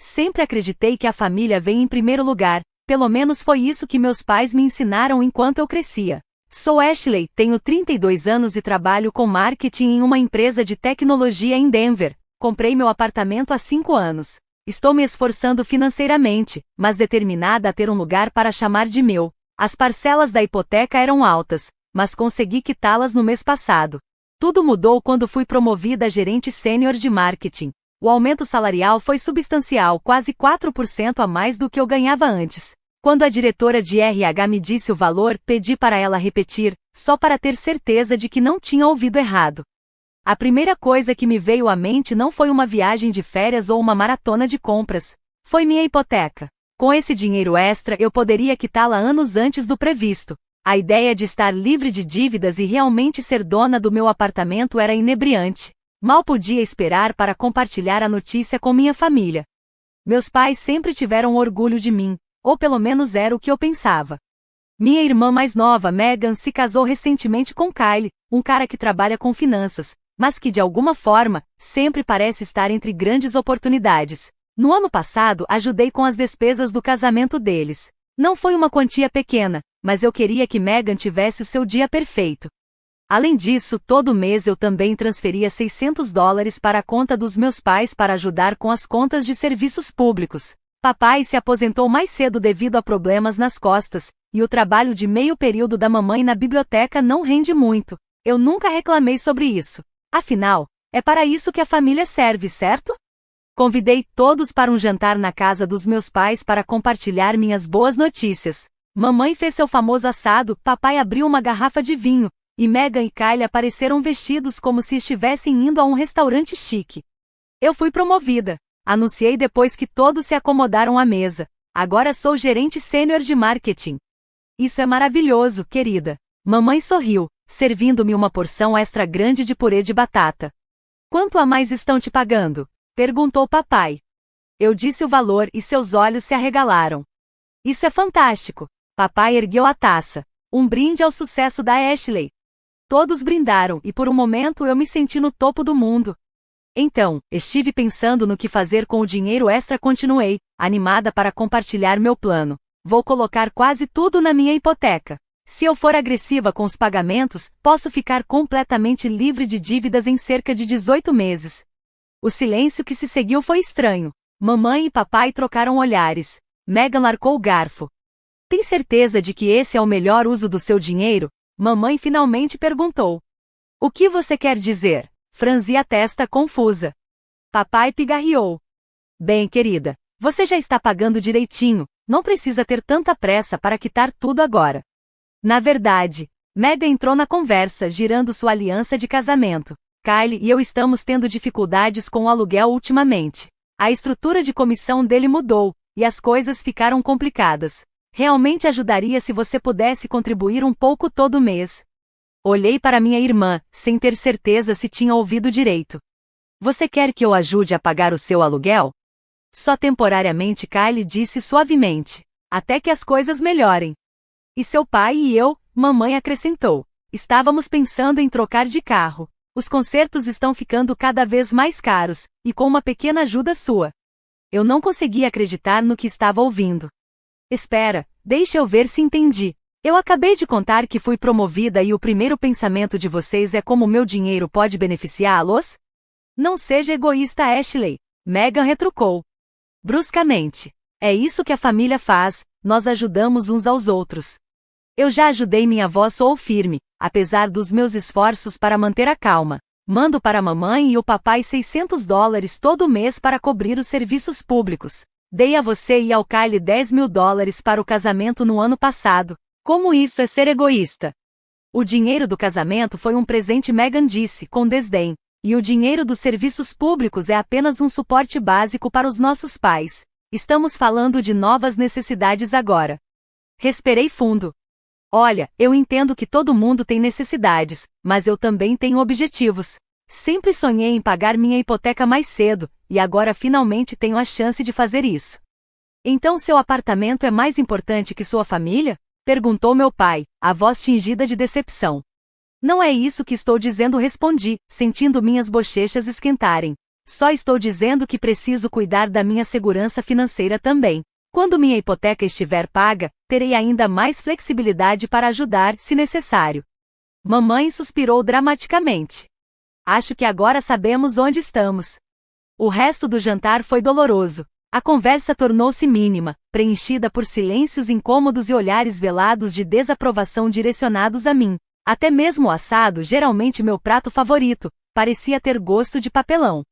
Sempre acreditei que a família vem em primeiro lugar, pelo menos foi isso que meus pais me ensinaram enquanto eu crescia. Sou Ashley, tenho 32 anos e trabalho com marketing em uma empresa de tecnologia em Denver. Comprei meu apartamento há 5 anos. Estou me esforçando financeiramente, mas determinada a ter um lugar para chamar de meu. As parcelas da hipoteca eram altas, mas consegui quitá-las no mês passado. Tudo mudou quando fui promovida a gerente sênior de marketing. O aumento salarial foi substancial, quase 4% a mais do que eu ganhava antes. Quando a diretora de RH me disse o valor, pedi para ela repetir, só para ter certeza de que não tinha ouvido errado. A primeira coisa que me veio à mente não foi uma viagem de férias ou uma maratona de compras. Foi minha hipoteca. Com esse dinheiro extra eu poderia quitá-la anos antes do previsto. A ideia de estar livre de dívidas e realmente ser dona do meu apartamento era inebriante. Mal podia esperar para compartilhar a notícia com minha família. Meus pais sempre tiveram orgulho de mim, ou pelo menos era o que eu pensava. Minha irmã mais nova, Megan, se casou recentemente com Kyle, um cara que trabalha com finanças, mas que de alguma forma, sempre parece estar entre grandes oportunidades. No ano passado, ajudei com as despesas do casamento deles. Não foi uma quantia pequena, mas eu queria que Megan tivesse o seu dia perfeito. Além disso, todo mês eu também transferia $600 para a conta dos meus pais para ajudar com as contas de serviços públicos. Papai se aposentou mais cedo devido a problemas nas costas, e o trabalho de meio período da mamãe na biblioteca não rende muito. Eu nunca reclamei sobre isso. Afinal, é para isso que a família serve, certo? Convidei todos para um jantar na casa dos meus pais para compartilhar minhas boas notícias. Mamãe fez seu famoso assado, papai abriu uma garrafa de vinho, e Megan e Kyle apareceram vestidos como se estivessem indo a um restaurante chique. Eu fui promovida. Anunciei depois que todos se acomodaram à mesa. Agora sou gerente sênior de marketing. Isso é maravilhoso, querida. Mamãe sorriu, servindo-me uma porção extra grande de purê de batata. Quanto a mais estão te pagando? Perguntou papai. Eu disse o valor e seus olhos se arregalaram. Isso é fantástico. Papai ergueu a taça. Um brinde ao sucesso da Ashley. Todos brindaram e por um momento eu me senti no topo do mundo. Então, estive pensando no que fazer com o dinheiro extra. Continuei, animada para compartilhar meu plano. Vou colocar quase tudo na minha hipoteca. Se eu for agressiva com os pagamentos, posso ficar completamente livre de dívidas em cerca de 18 meses. O silêncio que se seguiu foi estranho. Mamãe e papai trocaram olhares. Megan largou o garfo. Tem certeza de que esse é o melhor uso do seu dinheiro? Mamãe finalmente perguntou. O que você quer dizer? Franzi a testa confusa. Papai pigarreou. Bem, querida, você já está pagando direitinho, não precisa ter tanta pressa para quitar tudo agora. Na verdade, Megan entrou na conversa, girando sua aliança de casamento. Kyle e eu estamos tendo dificuldades com o aluguel ultimamente. A estrutura de comissão dele mudou, e as coisas ficaram complicadas. Realmente ajudaria se você pudesse contribuir um pouco todo mês. Olhei para minha irmã, sem ter certeza se tinha ouvido direito. Você quer que eu ajude a pagar o seu aluguel? Só temporariamente, Kyle disse suavemente. Até que as coisas melhorem. E seu pai e eu, mamãe acrescentou. Estávamos pensando em trocar de carro. Os consertos estão ficando cada vez mais caros, e com uma pequena ajuda sua. Eu não conseguia acreditar no que estava ouvindo. Espera, deixa eu ver se entendi. Eu acabei de contar que fui promovida e o primeiro pensamento de vocês é como meu dinheiro pode beneficiá-los? Não seja egoísta, Ashley. Megan retrucou. Bruscamente. É isso que a família faz, nós ajudamos uns aos outros. Eu já ajudei minha avó, sou firme, apesar dos meus esforços para manter a calma. Mando para a mamãe e o papai $600 todo mês para cobrir os serviços públicos. Dei a você e ao Kyle $10.000 para o casamento no ano passado. Como isso é ser egoísta? O dinheiro do casamento foi um presente, Megan disse, com desdém. E o dinheiro dos serviços públicos é apenas um suporte básico para os nossos pais. Estamos falando de novas necessidades agora. Respirei fundo. Olha, eu entendo que todo mundo tem necessidades, mas eu também tenho objetivos. Sempre sonhei em pagar minha hipoteca mais cedo, e agora finalmente tenho a chance de fazer isso. Então seu apartamento é mais importante que sua família? Perguntou meu pai, a voz tingida de decepção. Não é isso que estou dizendo, respondi, sentindo minhas bochechas esquentarem. Só estou dizendo que preciso cuidar da minha segurança financeira também. Quando minha hipoteca estiver paga, terei ainda mais flexibilidade para ajudar, se necessário. Mamãe suspirou dramaticamente. Acho que agora sabemos onde estamos. O resto do jantar foi doloroso. A conversa tornou-se mínima, preenchida por silêncios incômodos e olhares velados de desaprovação direcionados a mim. Até mesmo o assado, geralmente meu prato favorito, parecia ter gosto de papelão.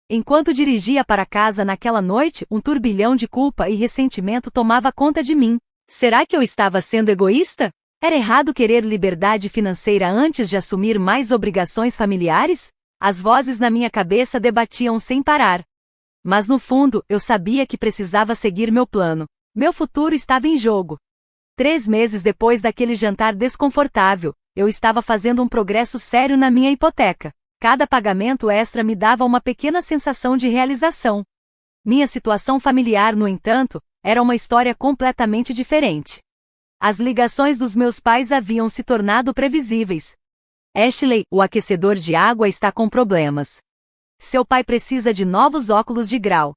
Enquanto dirigia para casa naquela noite, um turbilhão de culpa e ressentimento tomava conta de mim. Será que eu estava sendo egoísta? Era errado querer liberdade financeira antes de assumir mais obrigações familiares? As vozes na minha cabeça debatiam sem parar. Mas no fundo, eu sabia que precisava seguir meu plano. Meu futuro estava em jogo. 3 meses depois daquele jantar desconfortável, eu estava fazendo um progresso sério na minha hipoteca. Cada pagamento extra me dava uma pequena sensação de realização. Minha situação familiar, no entanto, era uma história completamente diferente. As ligações dos meus pais haviam se tornado previsíveis. Ashley, o aquecedor de água está com problemas. Seu pai precisa de novos óculos de grau.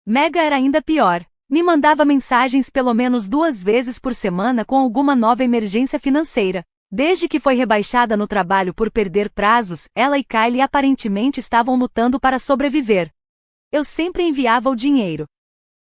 Mega era ainda pior. Me mandava mensagens pelo menos 2 vezes por semana com alguma nova emergência financeira. Desde que foi rebaixada no trabalho por perder prazos, ela e Kylie aparentemente estavam lutando para sobreviver. Eu sempre enviava o dinheiro.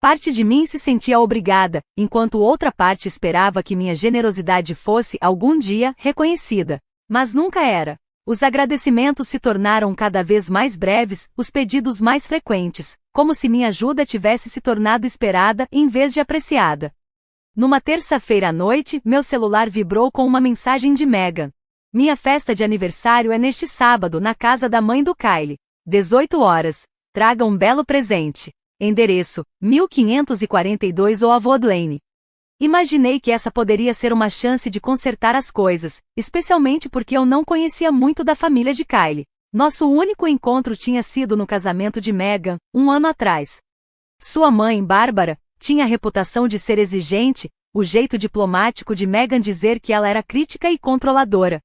Parte de mim se sentia obrigada, enquanto outra parte esperava que minha generosidade fosse, algum dia, reconhecida. Mas nunca era. Os agradecimentos se tornaram cada vez mais breves, os pedidos mais frequentes, como se minha ajuda tivesse se tornado esperada em vez de apreciada. Numa terça-feira à noite, meu celular vibrou com uma mensagem de Megan. Minha festa de aniversário é neste sábado na casa da mãe do Kylie. 18 horas. Traga um belo presente. Endereço: 1542 Oakwood Lane. Imaginei que essa poderia ser uma chance de consertar as coisas, especialmente porque eu não conhecia muito da família de Kylie. Nosso único encontro tinha sido no casamento de Megan, 1 ano atrás. Sua mãe, Bárbara, tinha a reputação de ser exigente, o jeito diplomático de Megan dizer que ela era crítica e controladora.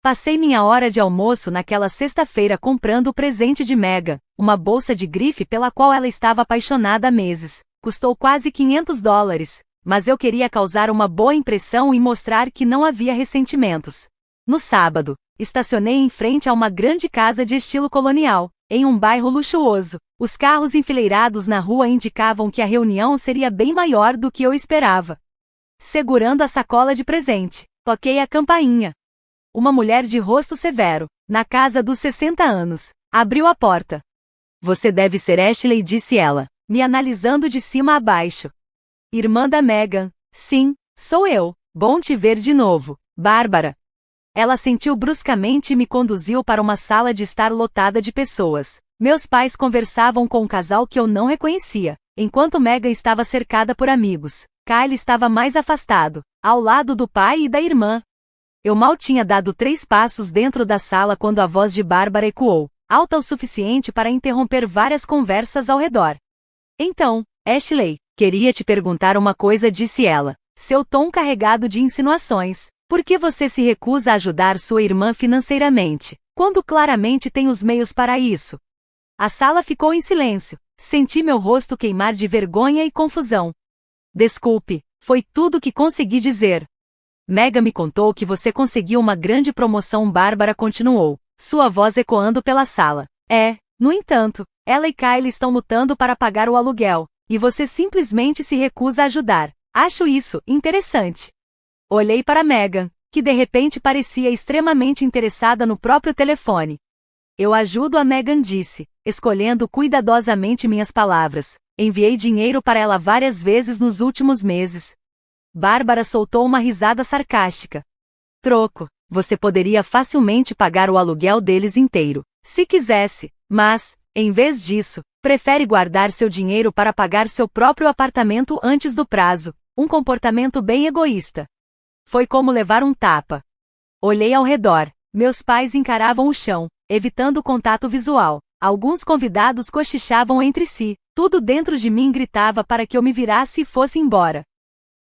Passei minha hora de almoço naquela sexta-feira comprando o presente de Megan, uma bolsa de grife pela qual ela estava apaixonada há meses. Custou quase $500. Mas eu queria causar uma boa impressão e mostrar que não havia ressentimentos. No sábado, estacionei em frente a uma grande casa de estilo colonial, em um bairro luxuoso. Os carros enfileirados na rua indicavam que a reunião seria bem maior do que eu esperava. Segurando a sacola de presente, toquei a campainha. Uma mulher de rosto severo, na casa dos 60 anos, abriu a porta. Você deve ser Ashley, disse ela, me analisando de cima a baixo. Irmã da Megan. Sim, sou eu. Bom te ver de novo, Bárbara. Ela assentiu bruscamente e me conduziu para uma sala de estar lotada de pessoas. Meus pais conversavam com um casal que eu não reconhecia, enquanto Megan estava cercada por amigos. Kylie estava mais afastado, ao lado do pai e da irmã. Eu mal tinha dado 3 passos dentro da sala quando a voz de Bárbara ecoou, alta o suficiente para interromper várias conversas ao redor. Então, Ashley, queria te perguntar uma coisa, disse ela, seu tom carregado de insinuações. Por que você se recusa a ajudar sua irmã financeiramente, quando claramente tem os meios para isso? A sala ficou em silêncio. Senti meu rosto queimar de vergonha e confusão. Desculpe, foi tudo que consegui dizer. Megan me contou que você conseguiu uma grande promoção, Bárbara continuou, sua voz ecoando pela sala. No entanto, ela e Kylie estão lutando para pagar o aluguel, e você simplesmente se recusa a ajudar. Acho isso interessante. Olhei para Megan, que de repente parecia extremamente interessada no próprio telefone. Eu ajudo, a Megan disse, escolhendo cuidadosamente minhas palavras. Enviei dinheiro para ela várias vezes nos últimos meses. Bárbara soltou uma risada sarcástica. Troco, você poderia facilmente pagar o aluguel deles inteiro, se quisesse, mas, em vez disso, prefere guardar seu dinheiro para pagar seu próprio apartamento antes do prazo, um comportamento bem egoísta. Foi como levar um tapa. Olhei ao redor. Meus pais encaravam o chão, evitando o contato visual. Alguns convidados cochichavam entre si. Tudo dentro de mim gritava para que eu me virasse e fosse embora.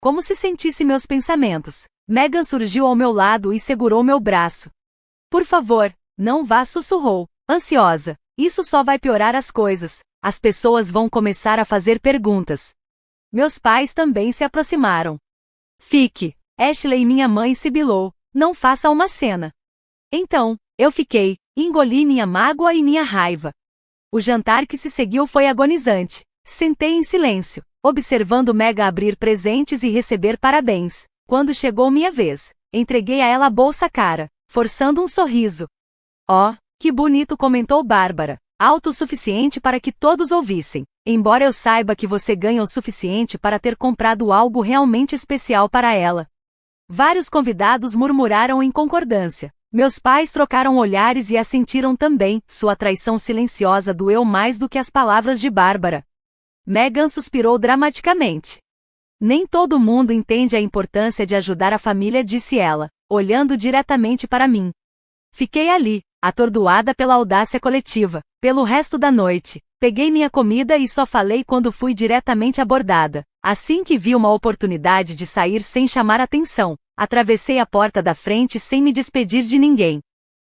Como se sentisse meus pensamentos. Megan surgiu ao meu lado e segurou meu braço. Por favor, não vá, sussurrou, ansiosa. Isso só vai piorar as coisas. As pessoas vão começar a fazer perguntas. Meus pais também se aproximaram. Fique. Ashley e minha mãe sibilou. Não faça uma cena. Então, eu fiquei, engoli minha mágoa e minha raiva. O jantar que se seguiu foi agonizante. Sentei em silêncio, observando Megan abrir presentes e receber parabéns. Quando chegou minha vez, entreguei a ela a bolsa cara, forçando um sorriso. Oh, que bonito, comentou Bárbara, alto o suficiente para que todos ouvissem. Embora eu saiba que você ganha o suficiente para ter comprado algo realmente especial para ela. Vários convidados murmuraram em concordância. Meus pais trocaram olhares e assentiram também. Sua traição silenciosa doeu mais do que as palavras de Bárbara. Megan suspirou dramaticamente. Nem todo mundo entende a importância de ajudar a família, disse ela, olhando diretamente para mim. Fiquei ali, atordoada pela audácia coletiva. Pelo resto da noite, peguei minha comida e só falei quando fui diretamente abordada. Assim que vi uma oportunidade de sair sem chamar atenção, atravessei a porta da frente sem me despedir de ninguém.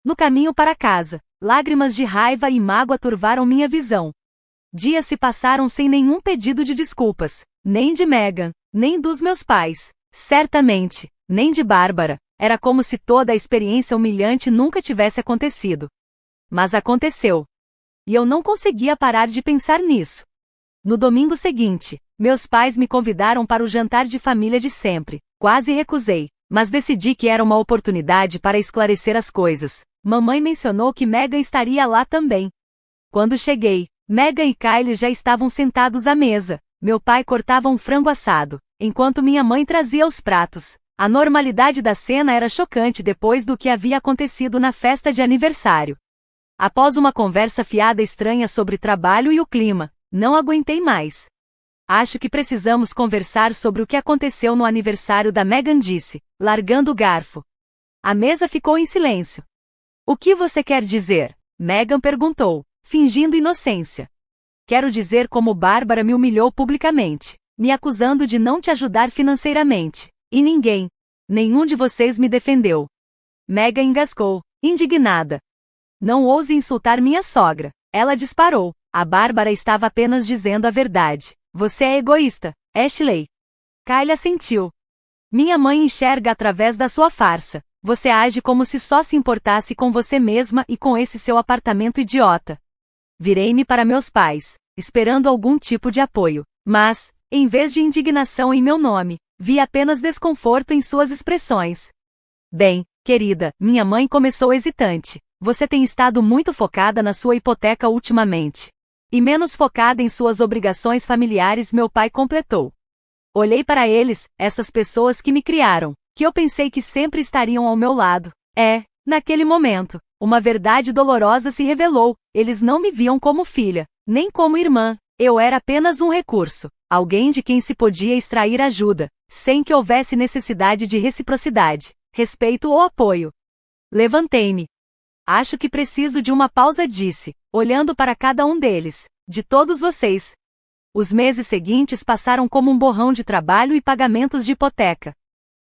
No caminho para casa, lágrimas de raiva e mágoa turvaram minha visão. Dias se passaram sem nenhum pedido de desculpas, nem de Megan, nem dos meus pais, certamente, nem de Bárbara. Era como se toda a experiência humilhante nunca tivesse acontecido. Mas aconteceu. E eu não conseguia parar de pensar nisso. No domingo seguinte, meus pais me convidaram para o jantar de família de sempre. Quase recusei, mas decidi que era uma oportunidade para esclarecer as coisas. Mamãe mencionou que Megan estaria lá também. Quando cheguei, Megan e Kylie já estavam sentados à mesa. Meu pai cortava um frango assado, enquanto minha mãe trazia os pratos. A normalidade da cena era chocante depois do que havia acontecido na festa de aniversário. Após uma conversa fiada estranha sobre trabalho e o clima, não aguentei mais. Acho que precisamos conversar sobre o que aconteceu no aniversário da Megan, disse, largando o garfo. A mesa ficou em silêncio. O que você quer dizer? Megan perguntou, fingindo inocência. Quero dizer como Bárbara me humilhou publicamente, me acusando de não te ajudar financeiramente. E nenhum de vocês me defendeu. Megan engasgou, indignada. Não ouse insultar minha sogra. Ela disparou. A Bárbara estava apenas dizendo a verdade. Você é egoísta, Ashley. Kylie assentiu. Minha mãe enxerga através da sua farsa. Você age como se só se importasse com você mesma e com esse seu apartamento idiota. Virei-me para meus pais, esperando algum tipo de apoio. Mas, em vez de indignação em meu nome, vi apenas desconforto em suas expressões. Bem, querida, minha mãe começou hesitante. Você tem estado muito focada na sua hipoteca ultimamente. E menos focada em suas obrigações familiares, meu pai completou. Olhei para eles, essas pessoas que me criaram, que eu pensei que sempre estariam ao meu lado. Naquele momento, uma verdade dolorosa se revelou. Eles não me viam como filha, nem como irmã. Eu era apenas um recurso, alguém de quem se podia extrair ajuda, sem que houvesse necessidade de reciprocidade, respeito ou apoio. Levantei-me. Acho que preciso de uma pausa, disse, olhando para cada um deles, de todos vocês. Os meses seguintes passaram como um borrão de trabalho e pagamentos de hipoteca.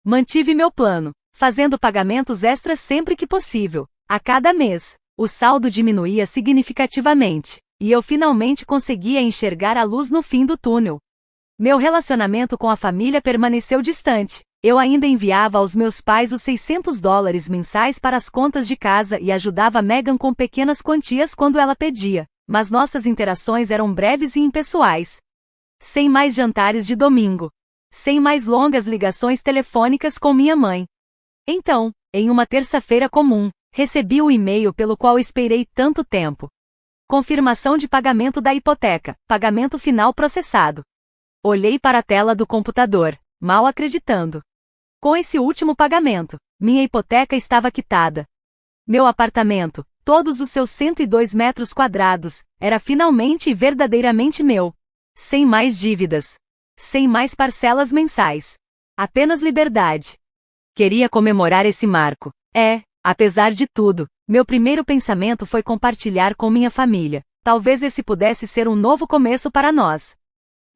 Mantive meu plano, fazendo pagamentos extras sempre que possível. A cada mês, o saldo diminuía significativamente, e eu finalmente conseguia enxergar a luz no fim do túnel. Meu relacionamento com a família permaneceu distante. Eu ainda enviava aos meus pais os $600 mensais para as contas de casa e ajudava Megan com pequenas quantias quando ela pedia, mas nossas interações eram breves e impessoais. Sem mais jantares de domingo. Sem mais longas ligações telefônicas com minha mãe. Então, em uma terça-feira comum, recebi o e-mail pelo qual esperei tanto tempo. Confirmação de pagamento da hipoteca, pagamento final processado. Olhei para a tela do computador, mal acreditando. Com esse último pagamento, minha hipoteca estava quitada. Meu apartamento, todos os seus 102 metros quadrados, era finalmente e verdadeiramente meu. Sem mais dívidas. Sem mais parcelas mensais. Apenas liberdade. Queria comemorar esse marco. Apesar de tudo, meu primeiro pensamento foi compartilhar com minha família. Talvez esse pudesse ser um novo começo para nós.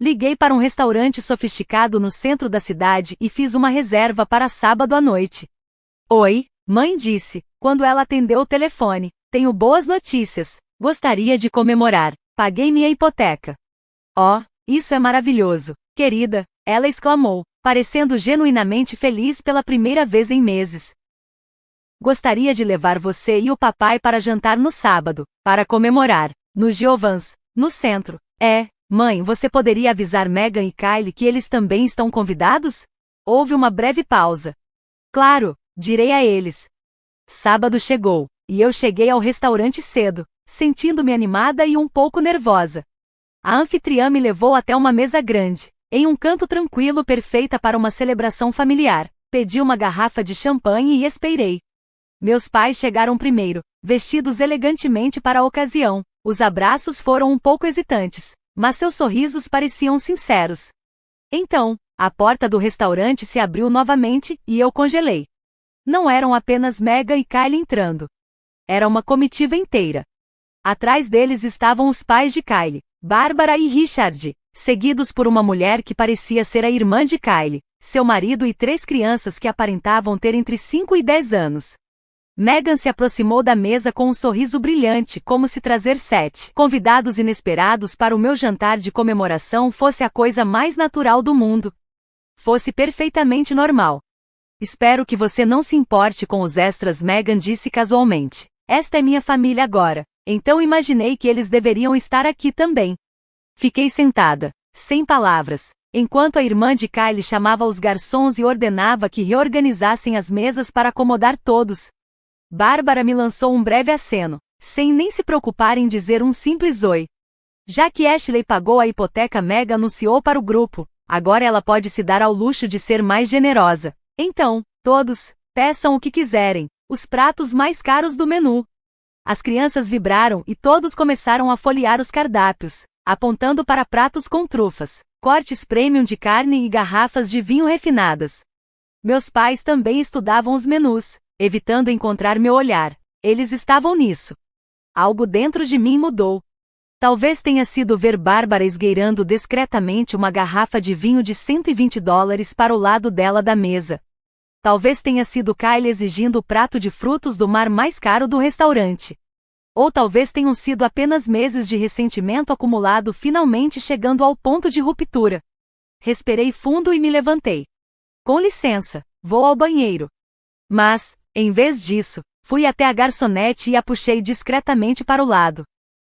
Liguei para um restaurante sofisticado no centro da cidade e fiz uma reserva para sábado à noite. Oi, mãe, disse, quando ela atendeu o telefone. Tenho boas notícias. Gostaria de comemorar. Paguei minha hipoteca. Oh, isso é maravilhoso, querida, ela exclamou, parecendo genuinamente feliz pela primeira vez em meses. Gostaria de levar você e o papai para jantar no sábado, para comemorar, no Giovan's, no centro. Mãe, você poderia avisar Megan e Kylie que eles também estão convidados? Houve uma breve pausa. Claro, direi a eles. Sábado chegou, e eu cheguei ao restaurante cedo, sentindo-me animada e um pouco nervosa. A anfitriã me levou até uma mesa grande, em um canto tranquilo perfeita para uma celebração familiar. Pedi uma garrafa de champanhe e esperei. Meus pais chegaram primeiro, vestidos elegantemente para a ocasião. Os abraços foram um pouco hesitantes, mas seus sorrisos pareciam sinceros. Então, a porta do restaurante se abriu novamente e eu congelei. Não eram apenas Megan e Kylie entrando. Era uma comitiva inteira. Atrás deles estavam os pais de Kylie, Bárbara e Richard, seguidos por uma mulher que parecia ser a irmã de Kylie, seu marido e 3 crianças que aparentavam ter entre 5 e 10 anos. Megan se aproximou da mesa com um sorriso brilhante, como se trazer 7 convidados inesperados para o meu jantar de comemoração fosse a coisa mais natural do mundo. Fosse perfeitamente normal. Espero que você não se importe com os extras, Megan disse casualmente. Esta é minha família agora, então imaginei que eles deveriam estar aqui também. Fiquei sentada, sem palavras, enquanto a irmã de Kylie chamava os garçons e ordenava que reorganizassem as mesas para acomodar todos. Bárbara me lançou um breve aceno, sem nem se preocupar em dizer um simples oi. Já que Ashley pagou a hipoteca, Megan anunciou para o grupo, agora ela pode se dar ao luxo de ser mais generosa. Então, todos, peçam o que quiserem, os pratos mais caros do menu. As crianças vibraram e todos começaram a folhear os cardápios, apontando para pratos com trufas, cortes premium de carne e garrafas de vinho refinadas. Meus pais também estudavam os menus, evitando encontrar meu olhar. Eles estavam nisso. Algo dentro de mim mudou. Talvez tenha sido ver Bárbara esgueirando discretamente uma garrafa de vinho de $120 para o lado dela da mesa. Talvez tenha sido Kylie exigindo o prato de frutos do mar mais caro do restaurante. Ou talvez tenham sido apenas meses de ressentimento acumulado finalmente chegando ao ponto de ruptura. Respirei fundo e me levantei. Com licença, vou ao banheiro. Mas, em vez disso, fui até a garçonete e a puxei discretamente para o lado.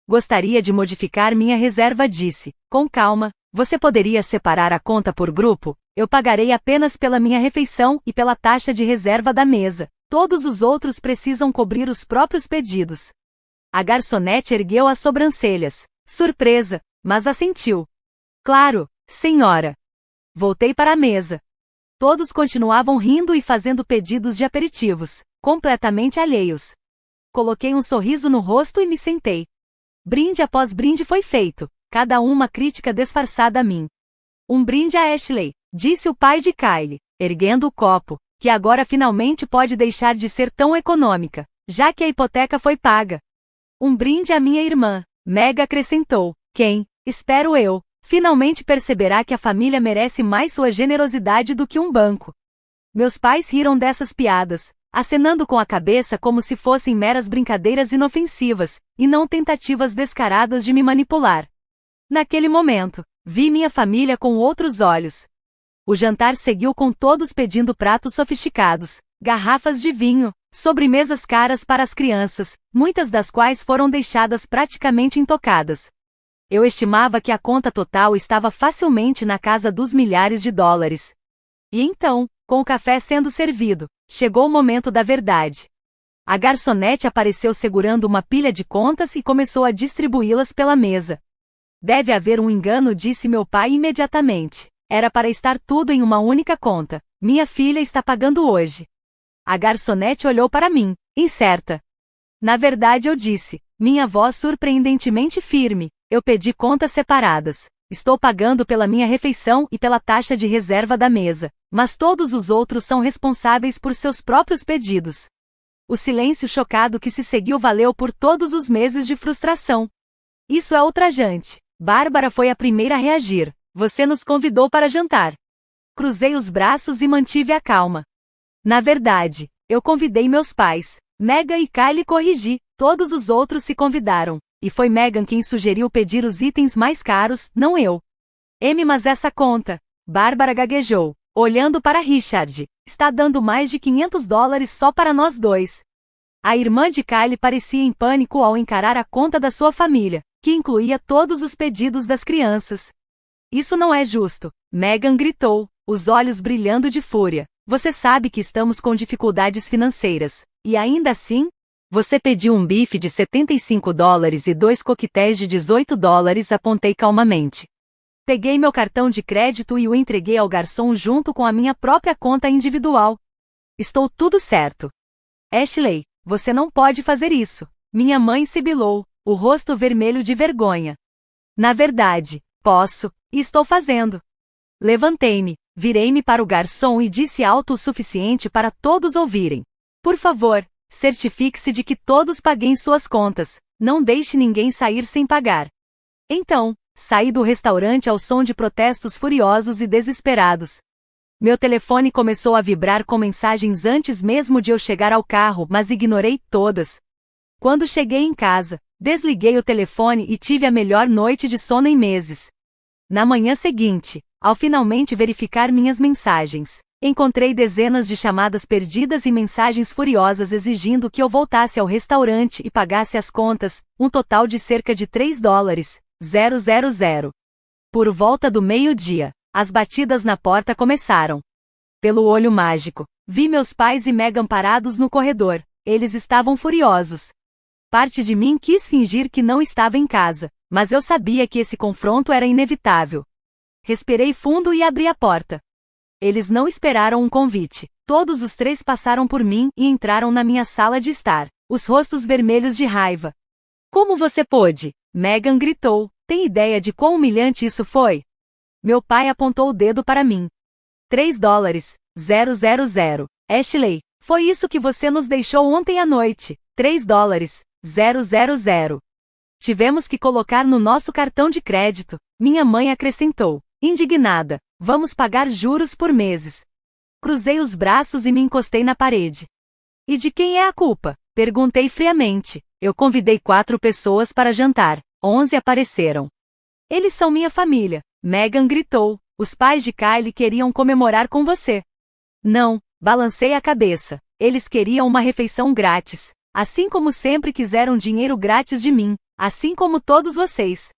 Gostaria de modificar minha reserva, disse, com calma. Você poderia separar a conta por grupo? Eu pagarei apenas pela minha refeição e pela taxa de reserva da mesa. Todos os outros precisam cobrir os próprios pedidos. A garçonete ergueu as sobrancelhas, surpresa, mas assentiu. Claro, senhora. Voltei para a mesa. Todos continuavam rindo e fazendo pedidos de aperitivos, completamente alheios. Coloquei um sorriso no rosto e me sentei. Brinde após brinde foi feito, cada uma crítica disfarçada a mim. Um brinde a Ashley, disse o pai de Kylie, erguendo o copo, que agora finalmente pode deixar de ser tão econômica, já que a hipoteca foi paga. Um brinde à minha irmã, Meg acrescentou, quem, espero eu, finalmente perceberá que a família merece mais sua generosidade do que um banco. Meus pais riram dessas piadas, acenando com a cabeça como se fossem meras brincadeiras inofensivas, e não tentativas descaradas de me manipular. Naquele momento, vi minha família com outros olhos. O jantar seguiu com todos pedindo pratos sofisticados, garrafas de vinho, sobremesas caras para as crianças, muitas das quais foram deixadas praticamente intocadas. Eu estimava que a conta total estava facilmente na casa dos milhares de dólares. E então, com o café sendo servido, chegou o momento da verdade. A garçonete apareceu segurando uma pilha de contas e começou a distribuí-las pela mesa. Deve haver um engano, disse meu pai imediatamente. Era para estar tudo em uma única conta. Minha filha está pagando hoje. A garçonete olhou para mim, incerta. Na verdade, eu disse, minha voz surpreendentemente firme, eu pedi contas separadas. Estou pagando pela minha refeição e pela taxa de reserva da mesa, mas todos os outros são responsáveis por seus próprios pedidos. O silêncio chocado que se seguiu valeu por todos os meses de frustração. Isso é ultrajante. Bárbara foi a primeira a reagir. Você nos convidou para jantar. Cruzei os braços e mantive a calma. Na verdade, eu convidei meus pais. Megan e Kylie corrigi, todos os outros se convidaram. E foi Megan quem sugeriu pedir os itens mais caros, não eu. Mas essa conta, Bárbara gaguejou, olhando para Richard, está dando mais de $500 só para nós dois. A irmã de Kylie parecia em pânico ao encarar a conta da sua família, que incluía todos os pedidos das crianças. Isso não é justo, Megan gritou, os olhos brilhando de fúria. Você sabe que estamos com dificuldades financeiras, e ainda assim? Você pediu um bife de $75 e 2 coquetéis de $18, apontei calmamente. Peguei meu cartão de crédito e o entreguei ao garçom junto com a minha própria conta individual. Estou tudo certo. Ashley, você não pode fazer isso. Minha mãe sibilou, o rosto vermelho de vergonha. Na verdade, posso, e estou fazendo. Levantei-me, virei-me para o garçom e disse alto o suficiente para todos ouvirem. Por favor, certifique-se de que todos paguem suas contas. Não deixe ninguém sair sem pagar. Então, saí do restaurante ao som de protestos furiosos e desesperados. Meu telefone começou a vibrar com mensagens antes mesmo de eu chegar ao carro, mas ignorei todas. Quando cheguei em casa, desliguei o telefone e tive a melhor noite de sono em meses. Na manhã seguinte, ao finalmente verificar minhas mensagens, encontrei dezenas de chamadas perdidas e mensagens furiosas exigindo que eu voltasse ao restaurante e pagasse as contas, um total de cerca de $3,000. Por volta do meio-dia, as batidas na porta começaram. Pelo olho mágico, vi meus pais e Megan parados no corredor. Eles estavam furiosos. Parte de mim quis fingir que não estava em casa, mas eu sabia que esse confronto era inevitável. Respirei fundo e abri a porta. Eles não esperaram um convite. Todos os três passaram por mim e entraram na minha sala de estar, os rostos vermelhos de raiva. Como você pôde? Megan gritou. Tem ideia de quão humilhante isso foi? Meu pai apontou o dedo para mim. $3,000. Ashley, foi isso que você nos deixou ontem à noite. $3,000. Tivemos que colocar no nosso cartão de crédito, minha mãe acrescentou, indignada. Vamos pagar juros por meses. Cruzei os braços e me encostei na parede. E de quem é a culpa? Perguntei friamente. Eu convidei 4 pessoas para jantar. 11 apareceram. Eles são minha família, Megan gritou. Os pais de Kylie queriam comemorar com você. Não, balancei a cabeça. Eles queriam uma refeição grátis, assim como sempre quiseram dinheiro grátis de mim, assim como todos vocês.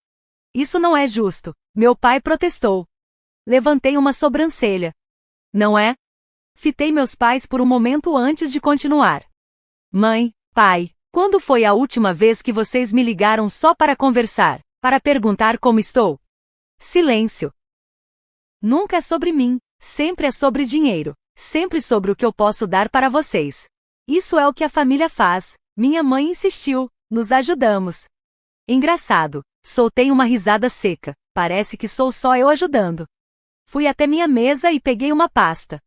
Isso não é justo, meu pai protestou. Levantei uma sobrancelha. Não é? Fitei meus pais por um momento antes de continuar. Mãe, pai, quando foi a última vez que vocês me ligaram só para conversar, para perguntar como estou? Silêncio. Nunca é sobre mim, sempre é sobre dinheiro, sempre sobre o que eu posso dar para vocês. Isso é o que a família faz, minha mãe insistiu, nos ajudamos. Engraçado, soltei uma risada seca, parece que sou só eu ajudando. Fui até minha mesa e peguei uma pasta.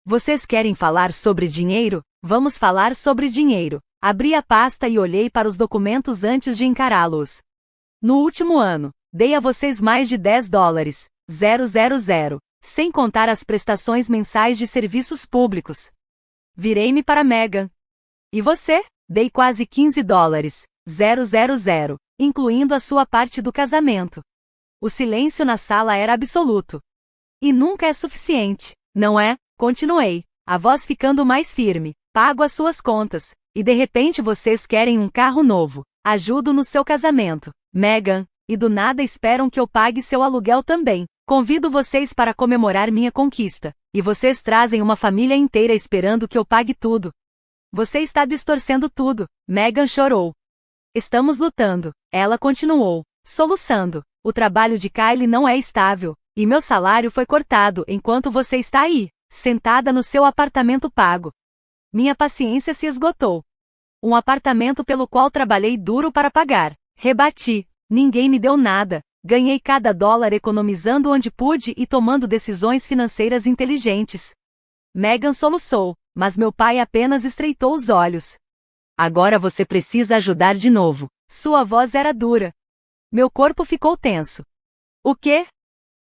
Vocês querem falar sobre dinheiro? Vamos falar sobre dinheiro. Abri a pasta e olhei para os documentos antes de encará-los. No último ano, dei a vocês mais de $10,000, sem contar as prestações mensais de serviços públicos. Virei-me para Megan. E você? Dei quase $15,000, incluindo a sua parte do casamento. O silêncio na sala era absoluto. E nunca é suficiente, não é? Continuei, a voz ficando mais firme. Pago as suas contas, e de repente vocês querem um carro novo. Ajudo no seu casamento, Megan, e do nada esperam que eu pague seu aluguel também. Convido vocês para comemorar minha conquista, e vocês trazem uma família inteira esperando que eu pague tudo. Você está distorcendo tudo, Megan chorou. Estamos lutando, ela continuou, soluçando. O trabalho de Kylie não é estável, e meu salário foi cortado enquanto você está aí, sentada no seu apartamento pago. Minha paciência se esgotou. Um apartamento pelo qual trabalhei duro para pagar. Rebati. Ninguém me deu nada. Ganhei cada dólar economizando onde pude e tomando decisões financeiras inteligentes. Megan soluçou, mas meu pai apenas estreitou os olhos. Agora você precisa ajudar de novo. Sua voz era dura. Meu corpo ficou tenso. O quê?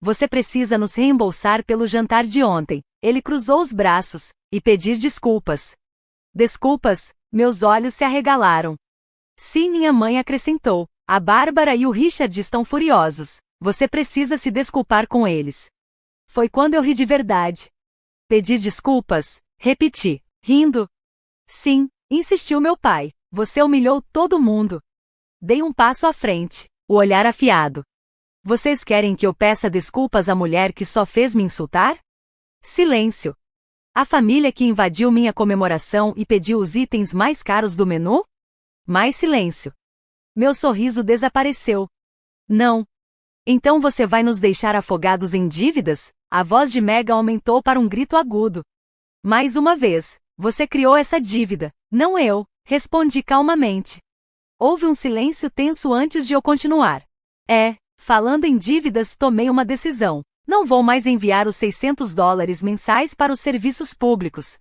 Você precisa nos reembolsar pelo jantar de ontem. Ele cruzou os braços, e pedir desculpas. Desculpas? Meus olhos se arregalaram. Sim, minha mãe acrescentou. A Bárbara e o Richard estão furiosos. Você precisa se desculpar com eles. Foi quando eu ri de verdade. Pedir desculpas? Repeti, rindo. Sim, insistiu meu pai. Você humilhou todo mundo. Dei um passo à frente, o olhar afiado. Vocês querem que eu peça desculpas à mulher que só fez me insultar? Silêncio. A família que invadiu minha comemoração e pediu os itens mais caros do menu? Mais silêncio. Meu sorriso desapareceu. Não. Então você vai nos deixar afogados em dívidas? A voz de Megan aumentou para um grito agudo. Mais uma vez, você criou essa dívida, não eu, respondi calmamente. Houve um silêncio tenso antes de eu continuar. Falando em dívidas, tomei uma decisão. Não vou mais enviar os $600 mensais para os serviços públicos.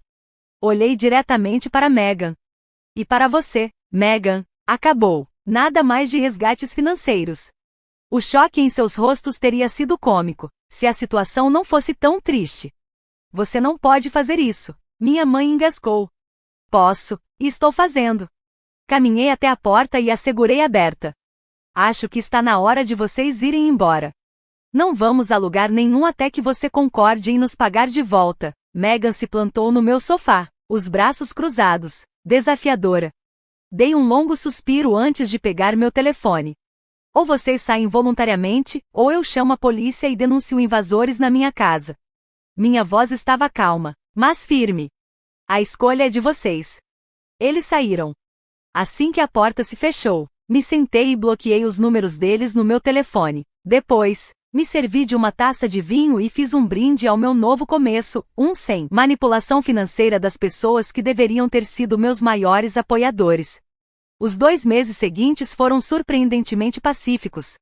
Olhei diretamente para Megan. E para você, Megan, acabou. Nada mais de resgates financeiros. O choque em seus rostos teria sido cômico, se a situação não fosse tão triste. Você não pode fazer isso, minha mãe engasgou. Posso, e estou fazendo. Caminhei até a porta e a segurei aberta. Acho que está na hora de vocês irem embora. Não vamos a lugar nenhum até que você concorde em nos pagar de volta. Megan se plantou no meu sofá, os braços cruzados, desafiadora. Dei um longo suspiro antes de pegar meu telefone. Ou vocês saem voluntariamente, ou eu chamo a polícia e denuncio invasores na minha casa. Minha voz estava calma, mas firme. A escolha é de vocês. Eles saíram. Assim que a porta se fechou, me sentei e bloqueei os números deles no meu telefone. Depois, me servi de uma taça de vinho e fiz um brinde ao meu novo começo, sem manipulação financeira das pessoas que deveriam ter sido meus maiores apoiadores. Os 2 meses seguintes foram surpreendentemente pacíficos.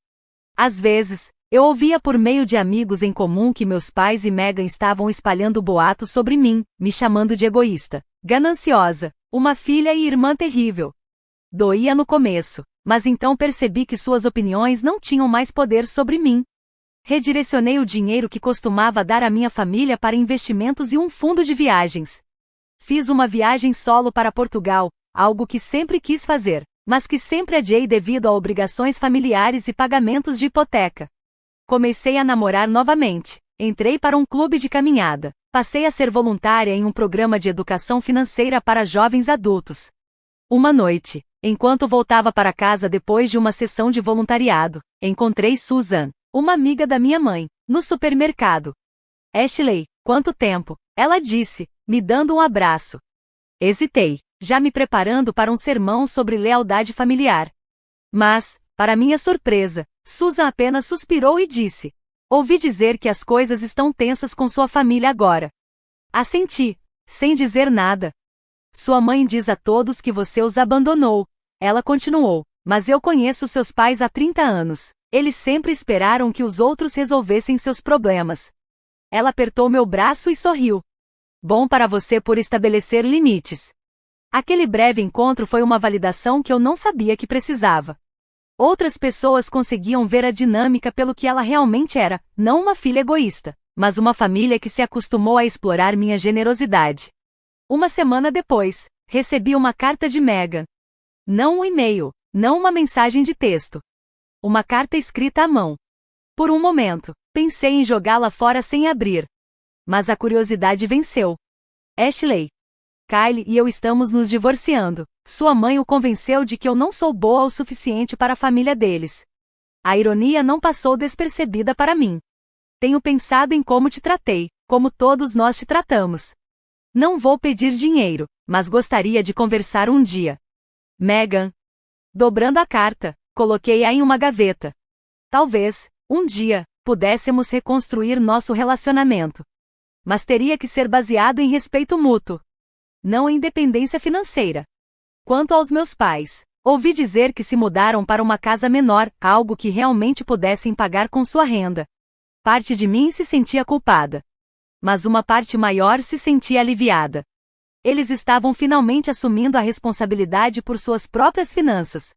Às vezes, eu ouvia por meio de amigos em comum que meus pais e Megan estavam espalhando boatos sobre mim, me chamando de egoísta, gananciosa, uma filha e irmã terrível. Doía no começo, mas então percebi que suas opiniões não tinham mais poder sobre mim. Redirecionei o dinheiro que costumava dar à minha família para investimentos e um fundo de viagens. Fiz uma viagem solo para Portugal, algo que sempre quis fazer, mas que sempre adiei devido a obrigações familiares e pagamentos de hipoteca. Comecei a namorar novamente, entrei para um clube de caminhada, passei a ser voluntária em um programa de educação financeira para jovens adultos. Uma noite, enquanto voltava para casa depois de uma sessão de voluntariado, encontrei Susan, uma amiga da minha mãe, no supermercado. Ashley, quanto tempo? Ela disse, me dando um abraço. Hesitei, já me preparando para um sermão sobre lealdade familiar. Mas, para minha surpresa, Susan apenas suspirou e disse: ouvi dizer que as coisas estão tensas com sua família agora. Assenti, sem dizer nada. Sua mãe diz a todos que você os abandonou. Ela continuou, mas eu conheço seus pais há 30 anos. Eles sempre esperaram que os outros resolvessem seus problemas. Ela apertou meu braço e sorriu. Bom para você por estabelecer limites. Aquele breve encontro foi uma validação que eu não sabia que precisava. Outras pessoas conseguiam ver a dinâmica pelo que ela realmente era, não uma filha egoísta, mas uma família que se acostumou a explorar minha generosidade. Uma semana depois, recebi uma carta de Megan. Não um e-mail, não uma mensagem de texto. Uma carta escrita à mão. Por um momento, pensei em jogá-la fora sem abrir. Mas a curiosidade venceu. Ashley. Kyle e eu estamos nos divorciando. Sua mãe o convenceu de que eu não sou boa o suficiente para a família deles. A ironia não passou despercebida para mim. Tenho pensado em como te tratei, como todos nós te tratamos. Não vou pedir dinheiro, mas gostaria de conversar um dia. Megan. Dobrando a carta, coloquei-a em uma gaveta. Talvez, um dia, pudéssemos reconstruir nosso relacionamento. Mas teria que ser baseado em respeito mútuo. Não em dependência financeira. Quanto aos meus pais, ouvi dizer que se mudaram para uma casa menor, algo que realmente pudessem pagar com sua renda. Parte de mim se sentia culpada. Mas uma parte maior se sentia aliviada. Eles estavam finalmente assumindo a responsabilidade por suas próprias finanças.